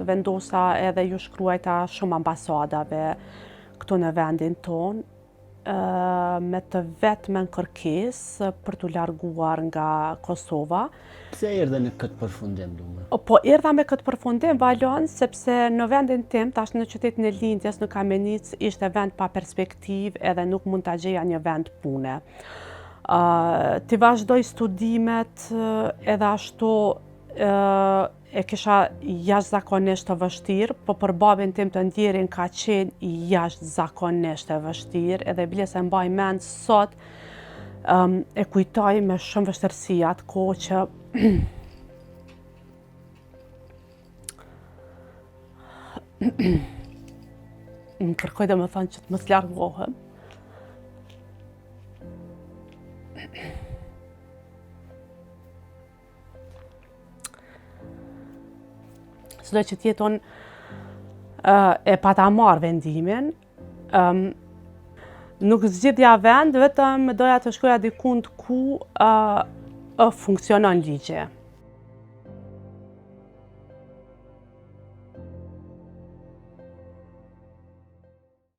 vendosa edhe ju shkruajta shumë ambasadave këtu në vendin tonë, me të vetmen kërkesë për t'u larguar nga Kosova. Pse erdhe në këtë përfundim, dume? Po erdha me këtë përfundim, Valon, sepse në vendin tim, tash në qytetin e lindjes, në Kamenic, ishte vend pa perspektiv edhe nuk mund t'a gjeja një vend pune. Ti vazhdoj studimet edhe ashtu e kisha jashtëzakonisht të vështirë, po për babin tim të ndjerin ka qenë jashtëzakonisht e vështirë, edhe bile se mbaj mend sot e kujtoj me shumë vështirësi atë kohë që më kërkoj dhe më thonë që të mos largohem. Sdo që tjeton e pata marrë vendimin, nuk zgjidhja vend, vetëm doja të shkoja dikund ku funksionon ligje.